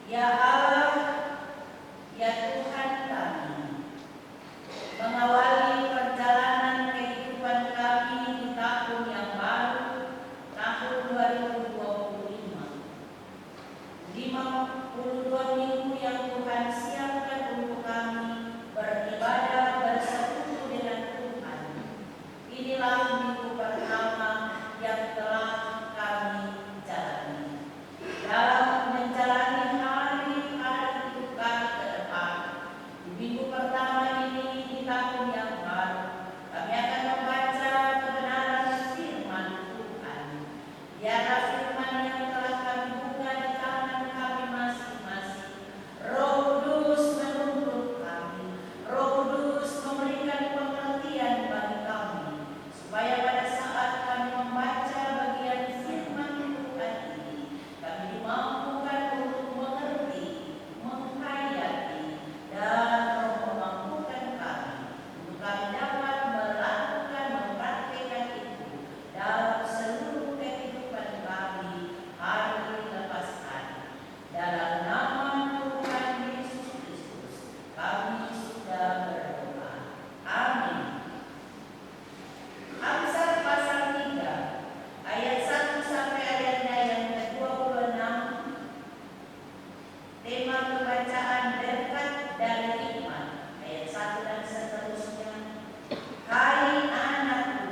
Ya Allah, ya Tuhan kami, mengawali perjalanan kehidupan kami di tahun yang baru, tahun 2025. 52 minggu yang Tuhan siapkan untuk kami beribadah bersekutu dengan Tuhan. Inilah minggu pertama yang telah kami jalani. Dalam menjalani hari-hari hidup kami ke depan, di minggu pertama ini di tahun yang baru, kami akan membaca kebenaran firman Tuhan. Biarlah firman yang telah kami buka di tangan kami masing-masing, Roh Kudus menuntun kami, Roh Kudus memberikan pengertian bagi kami, supaya pada saat kami membaca bagian firman Tuhan ini, kami dimampukan untuk mengerti, menghayati, dan Roh memampukan kami untuk kami dapat melakukan, mempraktikkan itu dalam seluruh kehidupan kami hari lepas hari. Dalam nama Tuhan Yesus Kristus, kami sudah berdoa. Amin. Amsal pasal 3 ayat 1 sampai ayatnya yang ke-26. Tema pembacaan berkat dari hikmat ayat 1 dan seterusnya. Hai anakku,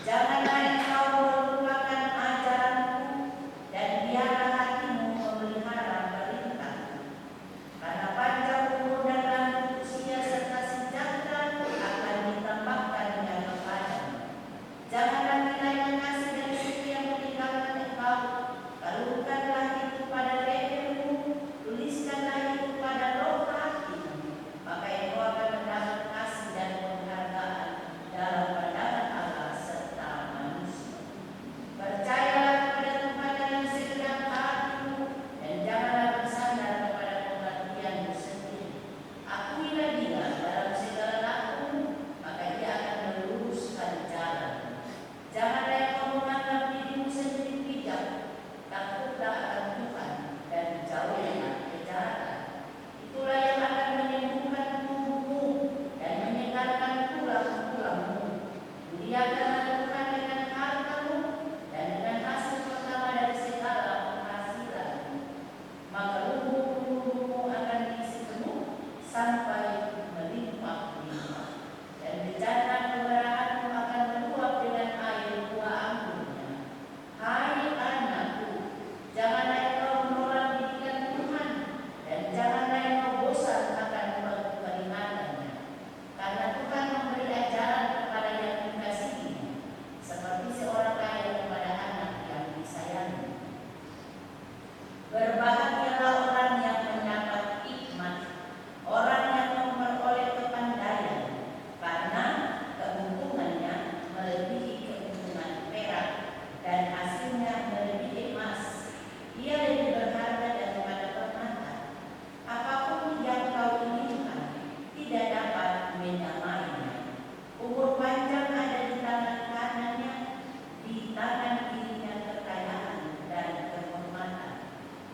janganlah engkau melupakan ajaranku, dan biarlah hatimu memelihara perintahku. Karena panjang umur dan lanjut usia serta sejahtera akan ditambahkannya kepadamu. Janganlah kiranya kasih dan setia meninggalkan engkau. Kalungkanlah itu pada lehermu, tuliskanlah itu pada loh hatimu. Maka engkau akan mendapat kasih dan penghargaan dalam pandangan Allah serta manusia. Percayalah kepada Tuhan dengan segenap hatimu, dan janganlah bersandar kepada pengertianmu sendiri. Akuilah Dia dalam segala lakumu, maka Dia akan meluruskan jalan. Janganlah engkau menganggap dirimu sendiri bijak. Takutlah akan Tuhan dan jauhilah kejahatan. Itulah yang akan menyembuhkan tubuhmu dan menyegarkan tulang-tulangmu. Muliakanlah Tuhan dengan hartamu dan dengan hasil pertama dari segala penghasilanmu. Maka lubuk-lubukmu akan diisi penuh sampai melimpah-limpah, dan bejana kemerahanmu akan meluap dengan air buah anggurnya. Hai anakku, janganlah engkau menolak didikan Tuhan, dan janganlah engkau bosan akan peringatannya. Karena Tuhan memberi ajaran kepada yang dikasihinya, seperti seorang ayah kepada anak yang disayangi. Berbahagialah orang yang mendapat hikmat, orang yang memperoleh kepandaian, karena keuntungannya melebihi keuntungan perak, dan hasilnya melebihi emas. Ia lebih berharga daripada permata. Apapun yang kau inginkan tidak dapat menyamainya. Umur panjang ada di tangan kanannya, di tangan kirinya kekayaan dan kehormatan.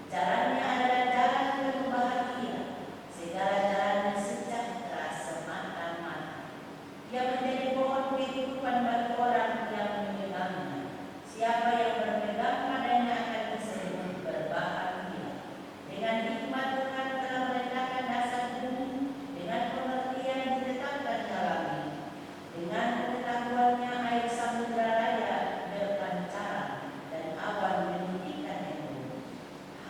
Jalannya adalah jalan penuh bahagia, segala jalannya sejahtera semata-mata. Ia menjadi pohon kehidupan bagi orang yang memegangnya. Siapa yang berpegang padanya akan disebut berbahagia. Dengan hikmat Tuhan telah meletakkan dasar bumi, dengan pengertian ditetapkan langit. Dengan pengetahuannya air samudera raya berpancaran, dan awan meninggikan embun.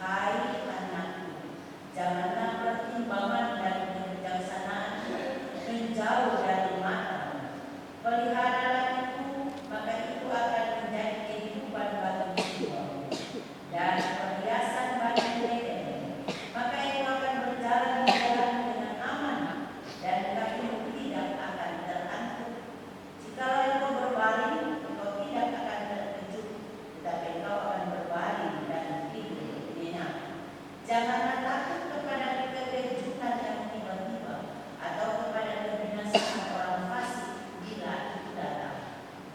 Hai anakku, janganlah pertimbangan dan kebijaksanaan menjauh dari matamu. Peliharalah itu, maka itu akan menjadi kehidupan bagi jiwamu dan perhiasan bagi lehermu. Maka engkau akan berjalan di jalan dengan aman, dan kakimu tidak akan terantuk. Jikalau engkau berbaring, engkau tidak akan terkejut, tetapi engkau akan berbaring dan tidur nyenyak. Janganlah takut kepada kekejutan yang tiba-tiba, atau kepada kebinasaan orang fasik bila itu datang.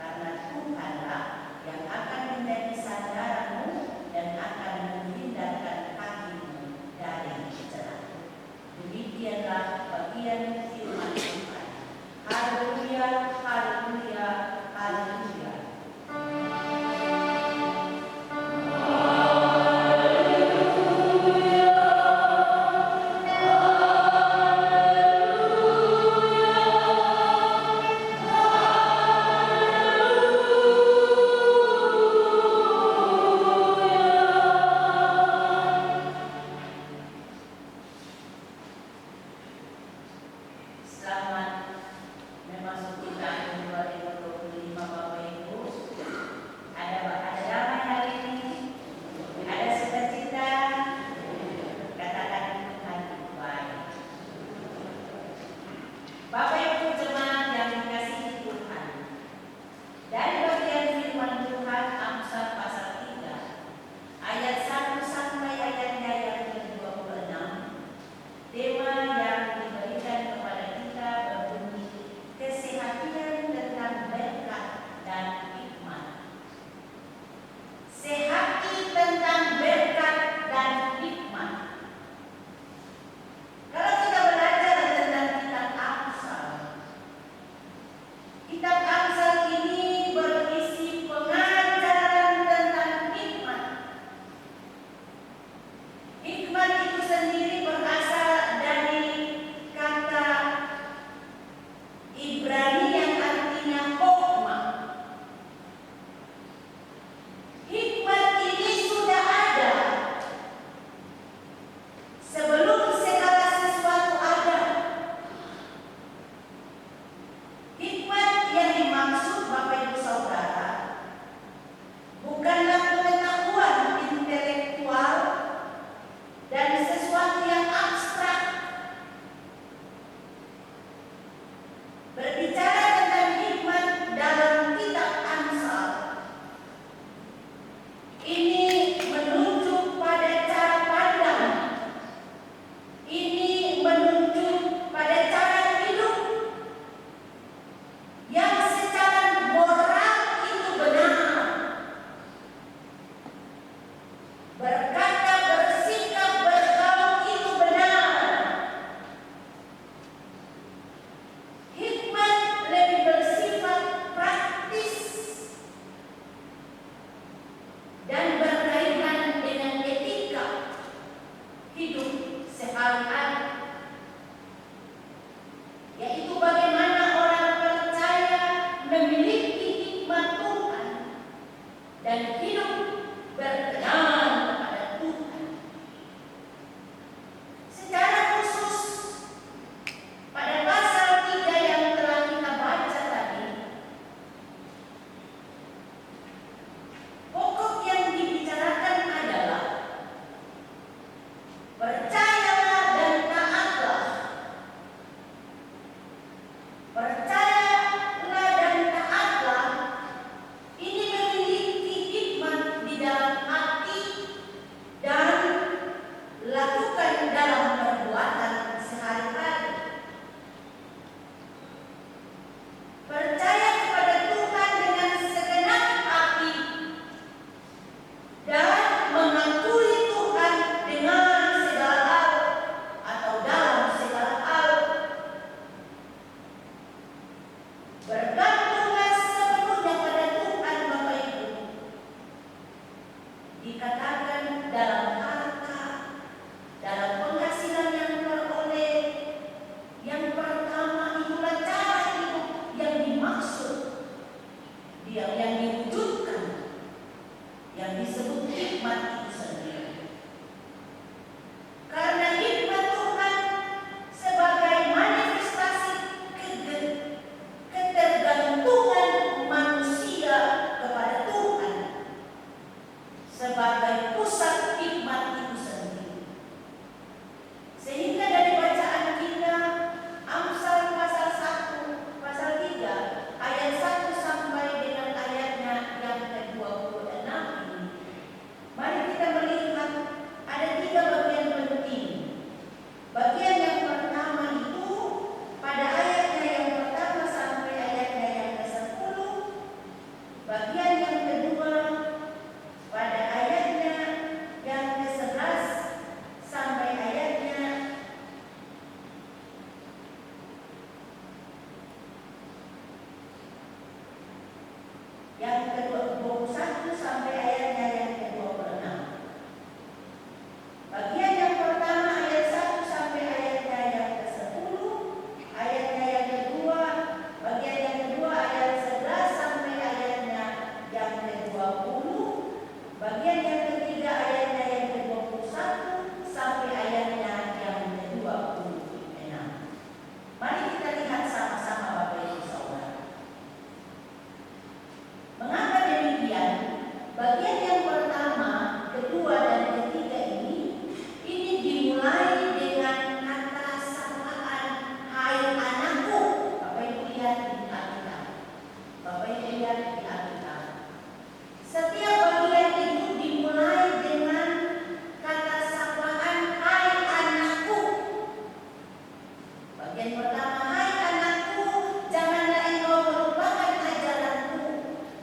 Karena Tuhanlah yang akan menjadi sandaranmu dan akan menghindarkan kakimu dari Percayalah dan taatlah. Percayalah dan taatlah. Ini memiliki hikmat di dalam hati dan lakukan dalam perbuatan sehari-hari. Percaya kepada Tuhan dengan segenap hati dan mengakui Tuhan dengan segala hal atau dalam segala hal. Bergantunglah sepenuhnya pada Tuhan Bapa Ibu. Dikatakan dalam harta, dalam penghasilan yang teroleh, yang pertama itulah cara hidup yang dimaksud, yang diwujudkan, yang disebut hikmat itu sendiri. Karena hikmat Tuhan sebagai manifestasi ketergantungan manusia kepada Tuhan sebagai pusat hikmat itu sendiri. Sehingga dari bacaan kita Amsal pasal 1, pasal 3, ayat 1 sampai dengan ayatnya yang ke-26 ini, mari kita melihat ada 3 bagian penting. Bagian yang pertama itu pada ayatnya yang pertama sampai ayatnya yang ke-10. Bagian yang kedua pada ayatnya yang ke-11 sampai ayatnya yang ke-21 sampai ayatnya yang ke-26. Bagian yang pertama ayat 1 sampai ayatnya yang ke-10, ayatnya yang kedua, bagian yang kedua ayat 11 sampai ayatnya yang ke-20, bagian yang ketiga ayatnya yang ke-21 sampai ayatnya yang ke-26. Mari kita lihat sama-sama Bapak Ibu Saudara. Mengapa demikian? Bagian yang pertama, kedua dan ketiga ini dimulai dengan kata sapaan, hai anakku. Bapak Ibu lihat di Alkitab. Bapak Ibu lihat di Alkitab. Setiap bagian itu dimulai dengan kata sapaan, hai anakku. Bagian pertama, hai anakku, janganlah engkau melupakan ajaranku.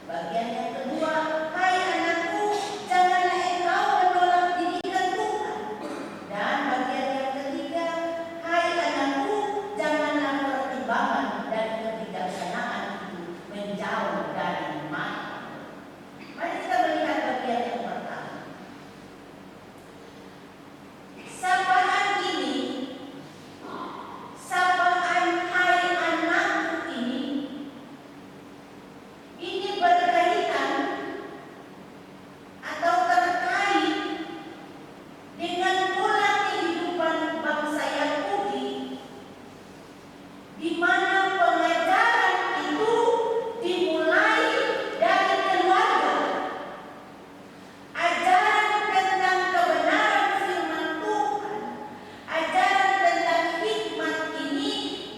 Bagian yang kedua, hai anakku, janganlah engkau menolak didikan Tuhan. Dan bagian yang ketiga, hai anakku, janganlah pertimbangan dan kebijaksanaan itu menjauh dari mata. Mari kita melihat bagian yang pertama. Sapaan ini, sapaan hai anakku ini berkaitan atau terkait dengan pola kehidupan bangsa Yahudi, di mana pengajaran itu dimulai dari keluarga. Ajaran tentang kebenaran firman Tuhan, ajaran tentang hikmat ini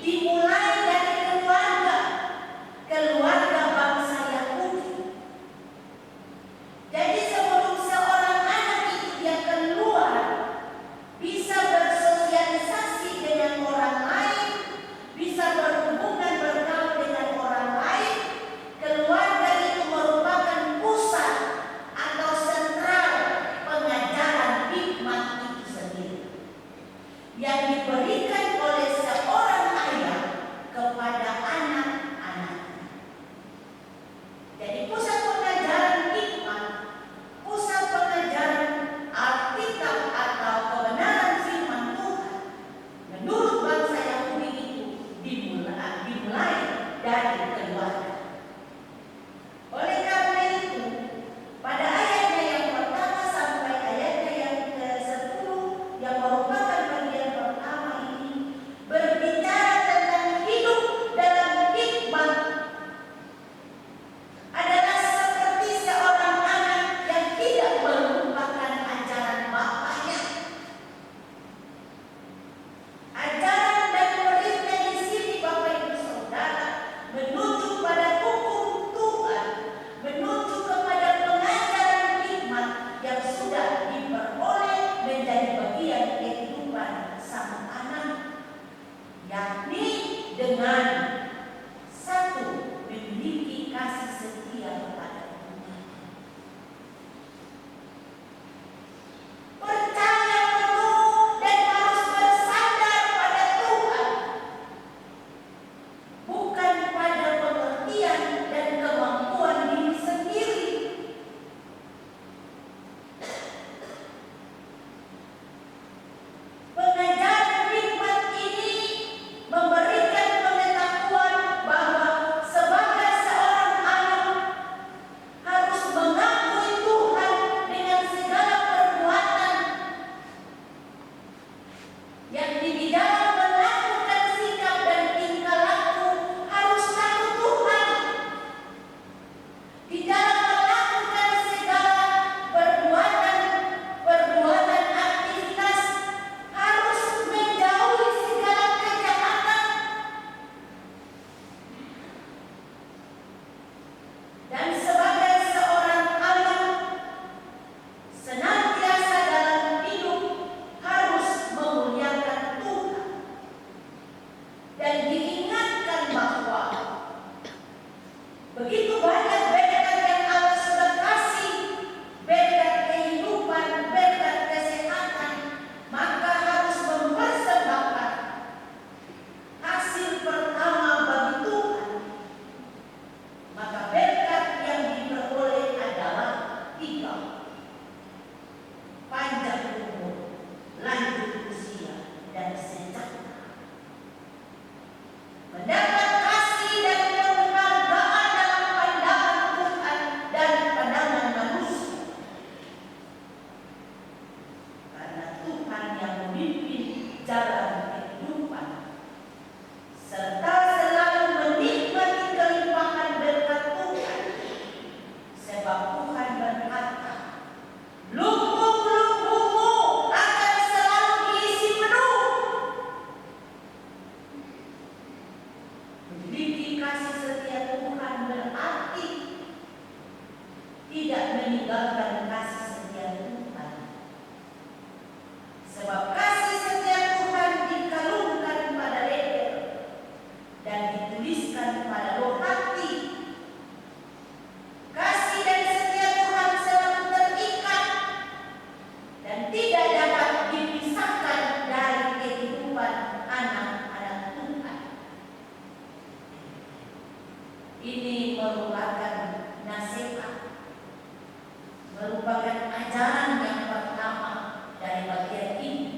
dimulai dari keluarga bangsa Yahudi. Jadi sebelum seorang anak itu dia keluar, bisa bersosialisasi dengan orang lain, bisa berhubungan bergaul dengan orang lain, keluarga itu merupakan pusat atau sentral pengajaran hikmat itu sendiri yang diberikan oleh seorang ayah kepada anak-anaknya. Jadi pusat pengajaran hikmat, pusat pengajaran Alkitab atau kebenaran firman Tuhan menurut bangsa Yahudi itu dimulai dari keluarga. Oleh karena itu, pada ayatnya yang pertama sampai ayatnya yang ke-10 yang merupakan bagian pertama ini berbicara tentang hidup dalam hikmat adalah seperti seorang anak yang tidak melupakan ajaran bapaknya. memimpin jalan kehidupan, serta selalu menikmati kelimpahan berkat Tuhan. Sebab Tuhan berkata, lubung-lubungmu akan selalu diisi penuh. Memiliki kasih setia Tuhan berarti tidak meninggalkan kasih setia Tuhan. Sebab kasih setia Tuhan dikalungkan pada leher dan dituliskan pada loh hati. Kasih dan setia Tuhan selalu terikat dan tidak dapat dipisahkan dari kehidupan anak-anak Tuhan. Ini merupakan nasihat, merupakan ajaran yang pertama dari bagian ini.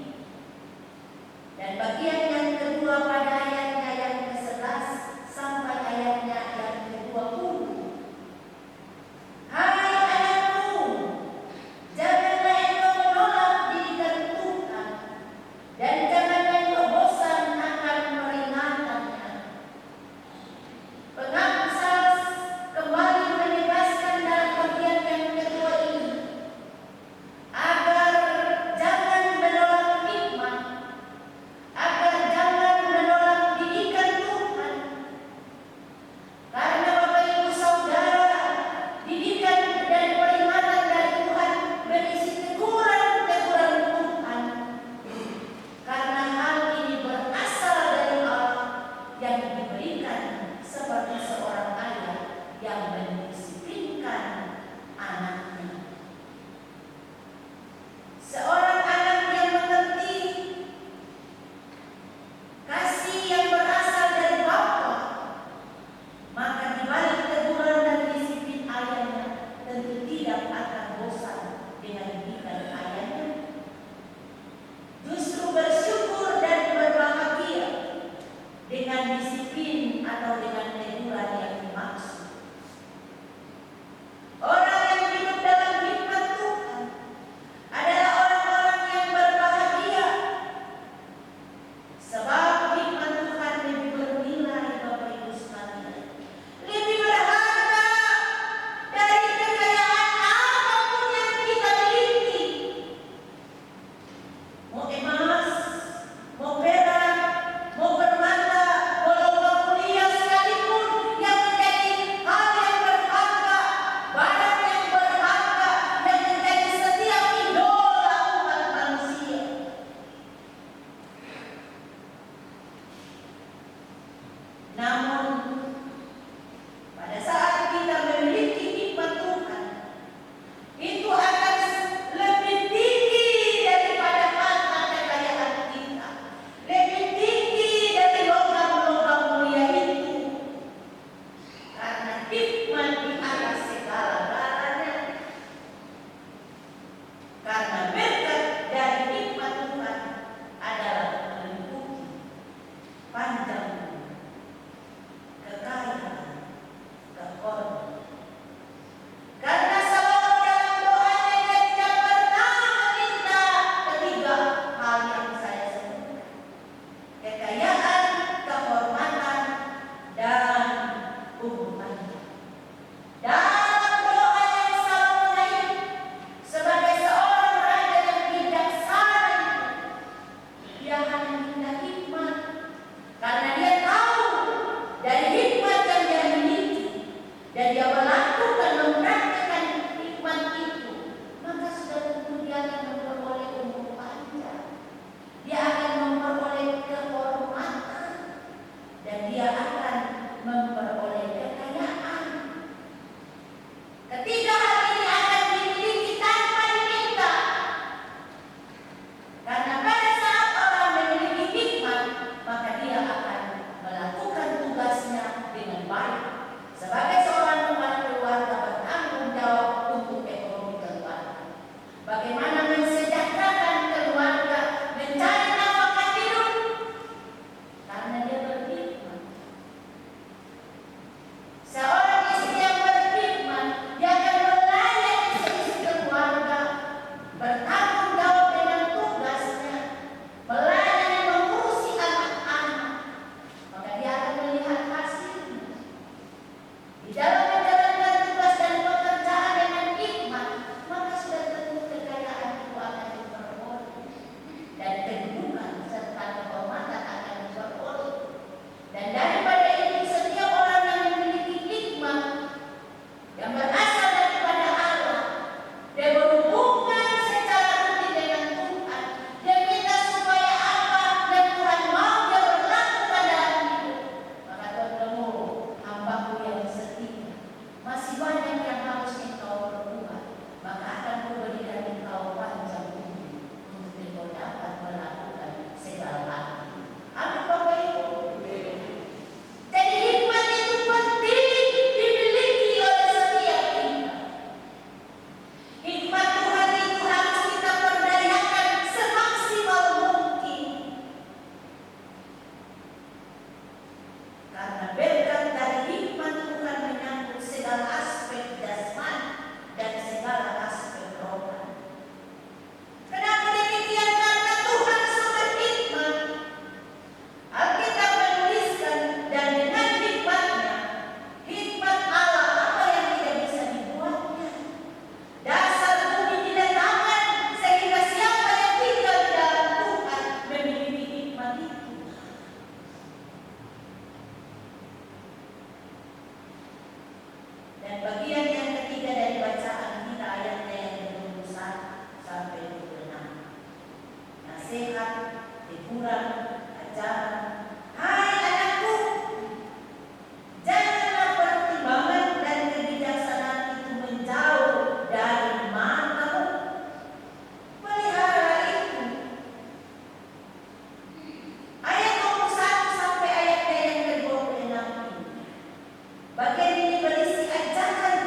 nasihat, teguran, ajaran. Hai anakku, janganlah pertimbangan dan kebijaksanaan itu menjauh dari matamu. Pelihara itu. Ayat 21 sampai ayatnya yang ke-26 ini. Bagian ini berisi ajakan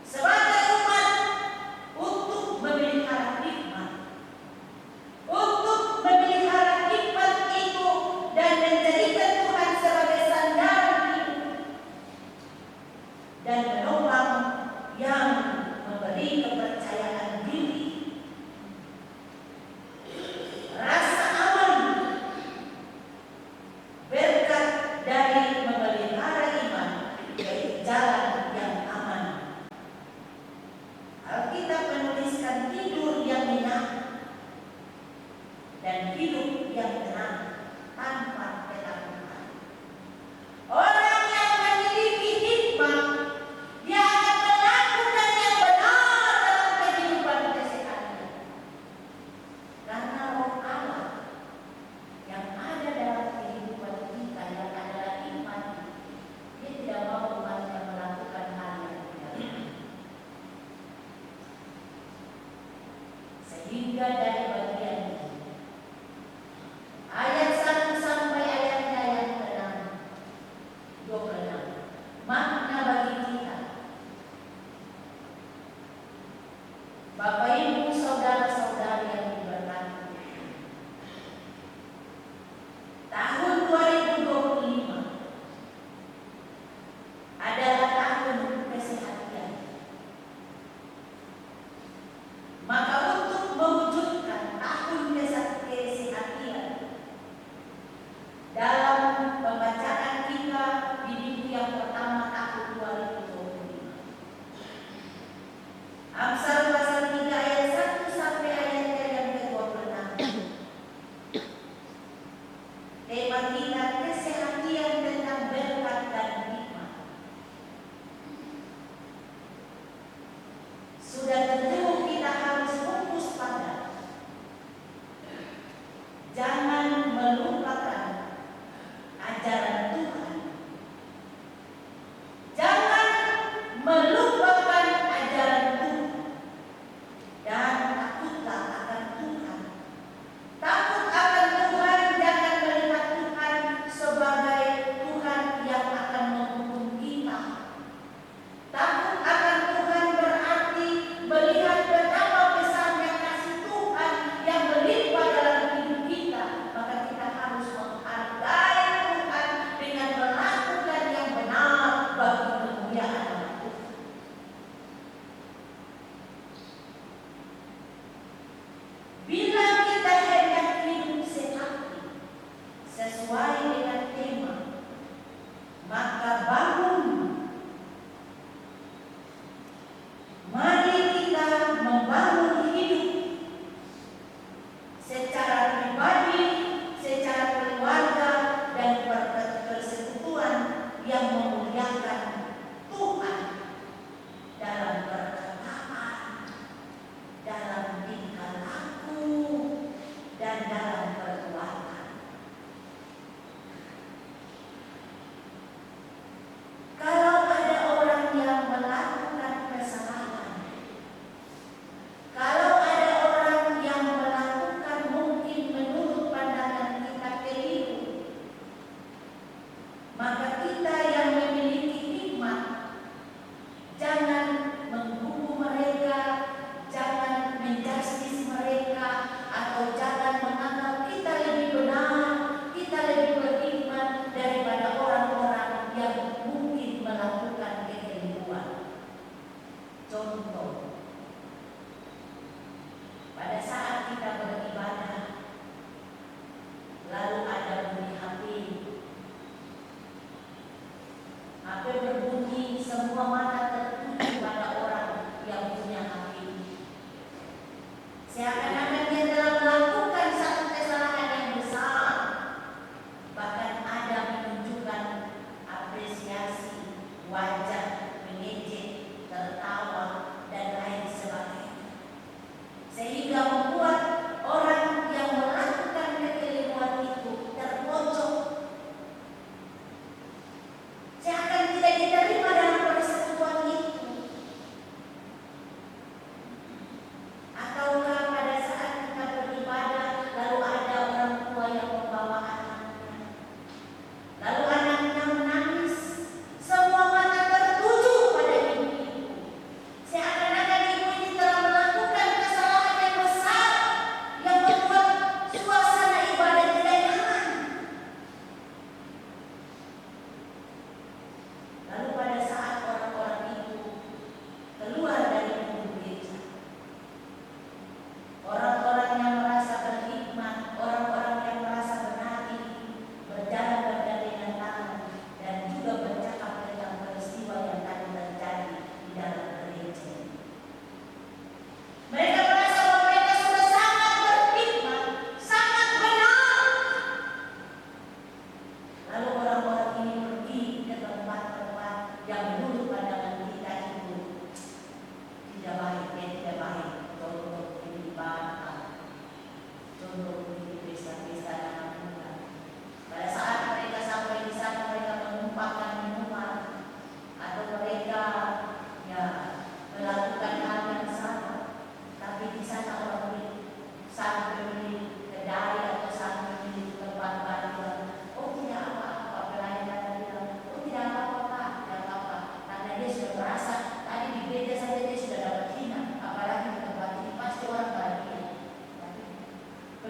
sebagai umat untuk memelihara hikmat. Untuk memelihara hikmat itu dan menjadikan Tuhan sebagai sandaran hidup dan penopang yang memberi kepercayaan diri, rasa aman, berkat dari memelihara iman, yaitu jalan yang aman. Alkitab menuliskan tidur yang nyenyak dan hidup yang tenang tanpa ketakutan. Orang yang memiliki hikmat, dia akan melakukan yang benar dalam kehidupan keseharian. Karena roh Allah yang ada dalam kehidupan kita yang adalah iman, dia tidak mau umat yang melakukan hal yang tidak benar. Sehingga dari bagian ini, ayat 1 sampai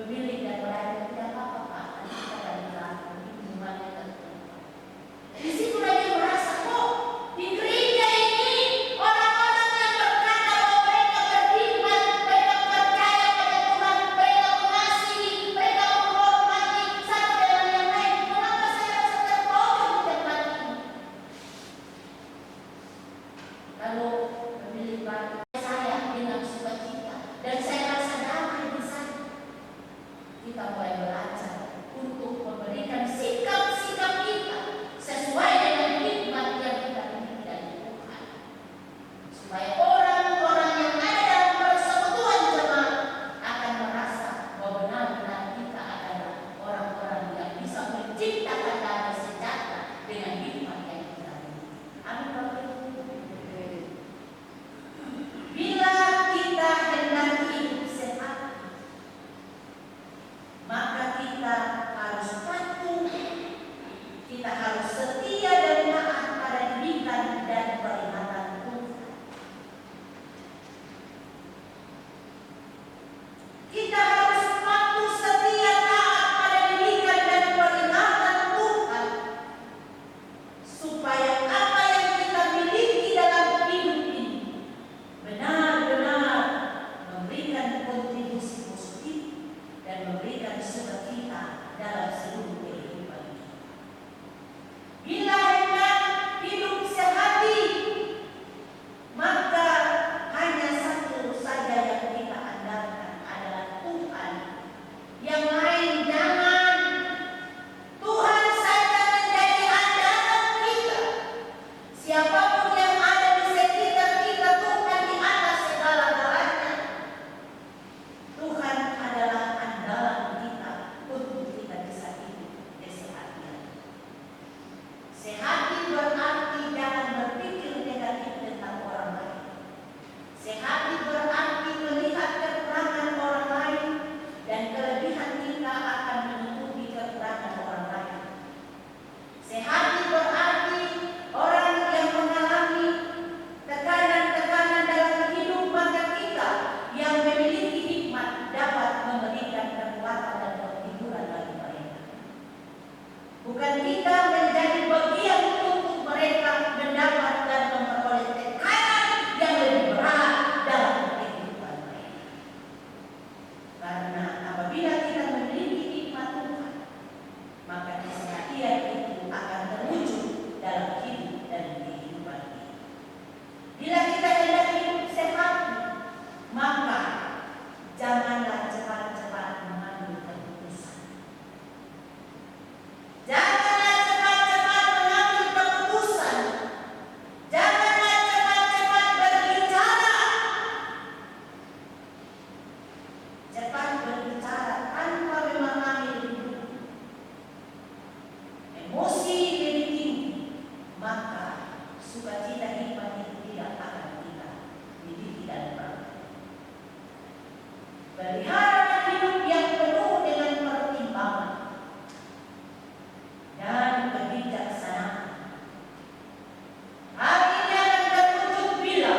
memilih dan melayani tidak apa-apa Pak, nanti kita akan berlaku hubungannya tentu. Di situ dia merasa kok di gereja ini orang-orang yang berkata bahwa mereka beriman, mereka percaya pada Tuhan, mereka mengasihi, mereka menghormati satu dengan yang lain. Kenapa saya rasa terpojok di tempat ini? Lalu memilih batu saya dengan sukacita dan saya rasa damai di sana. Kita mulai belajar untuk memberikan sikap-sikap kita sesuai dengan hikmat yang kita miliki dari Tuhan, supaya orang-orang yang ada dalam persekutuan jemaat akan merasa bahwa benar-benar kita adalah orang-orang yang bisa menciptakan damai sejahtera dengan hikmat yang kita miliki. Amin Bapak Ibu. Bila kita hendak hidup sehat, maka kita harus patuh, kita harus setia dan taat pada didikan dan peringatan Tuhan. Kita harus patuh, setia, taat pada didikan dan peringatan Tuhan, supaya apa yang kita miliki dalam hidup ini benar-benar memberikan kontribusi positif dan memberikan sukacita dalam seluruh kehidupan kita. Bila hendak hidup sehati, maka hanya satu saja yang kita andalkan adalah Tuhan. Yang lain jangan. Tuhan saja menjadi andalan kita. Siapapun yang ada di sekitar kita, Tuhan di atas segala-galanya. Tuhan adalah andalan kita untuk kita bisa hidup kesehatan. Sehati berarti jangan berpikir negatif tentang orang lain. Sehati berarti melihat kekurangan orang lain dan kelebihan kita akan menutupi kekurangan orang lain. Sehati berarti orang yang mengalami tekanan-tekanan dalam hidup, maka kita yang memiliki hikmat dapat memberikan kekuatan dan penghiburan bagi mereka. Bukan kita menjadi bagian untuk mereka mendapat dan memperoleh tekanan yang lebih berat dalam kehidupan mereka. Karena apabila kita memiliki hikmat Tuhan, maka kesehatan itu akan terwujud dalam hidup dan kehidupan kita. Bila kita hendak hidup sehat, maka janganlah cepat-cepat mengambil keputusan. Janganlah cepat-cepat mengambil keputusan. Janganlah cepat-cepat berbicara. Cepat berbicara tanpa memahami dulu. Emosi lebih tinggi, maka sukacita hikmat itu tidak akan kita miliki dan perangi. Pelihara hidup yang penuh dengan pertimbangan dan kebijaksanaan. Hal ini akan terwujud bila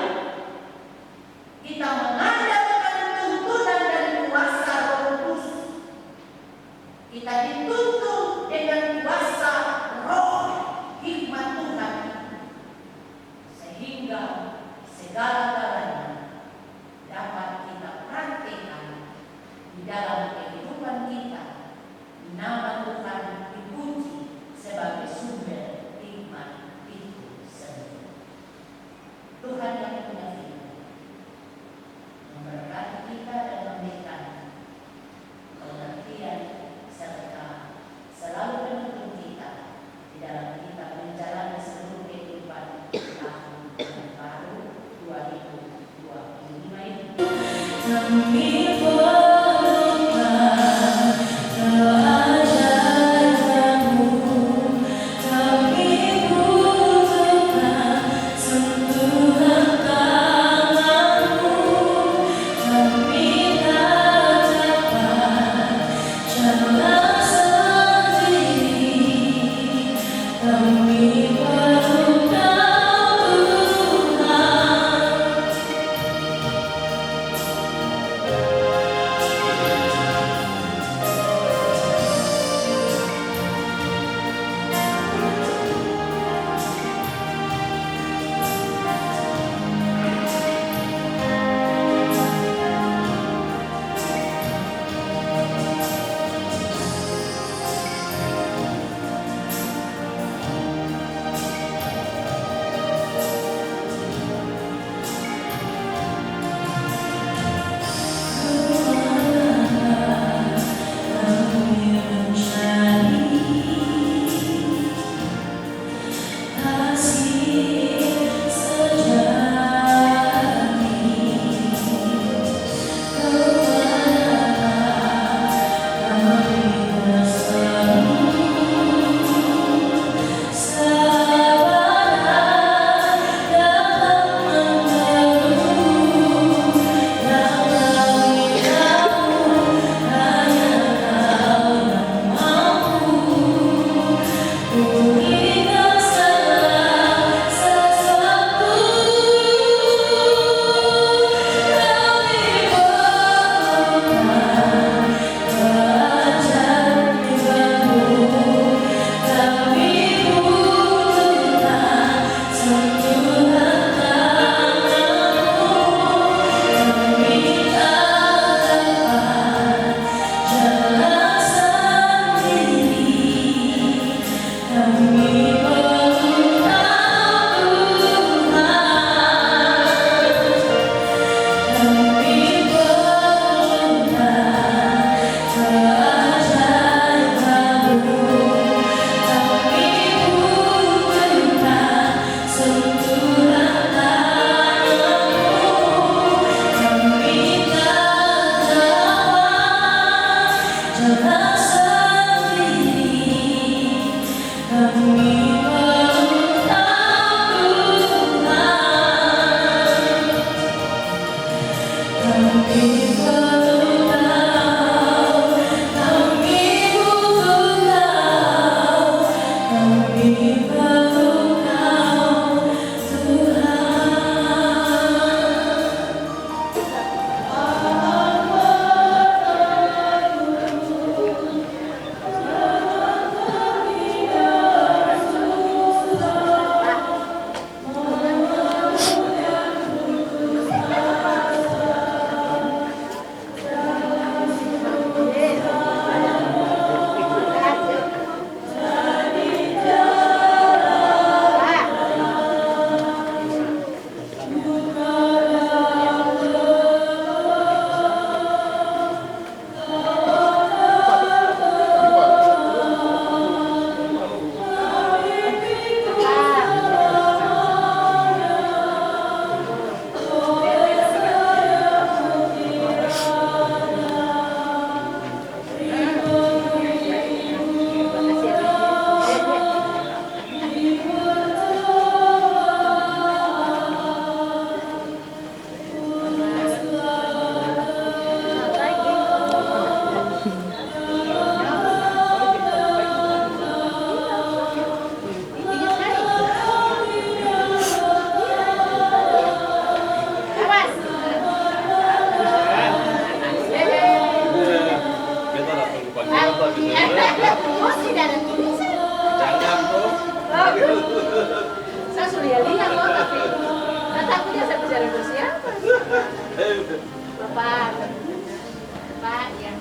kita mengandalkan tuntunan dan kuasa Roh Kudus. Kita dituntun dengan kuasa Roh hikmat Tuhan, sehingga segala-galanya dapat kita praktekkan di dalam kehidupan kita. Nama Tuhan dipuji sebagai sumber hikmat itu sendiri. Tuhan yang punya firman memberkati kita dan memberikan pengertian serta Saya sudah lihat loh, tapi takutnya saya bicara bersiapa. Bapak, ya.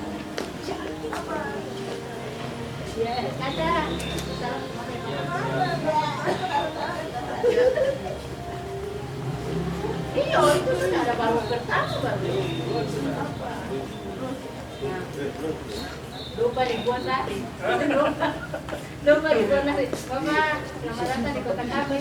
Ya, ada. Iya, itu sudah ada baru pertama baru. Lupa dibuat tadi. Lupa dibuat tadi. Bapak, selamat datang di kota kami.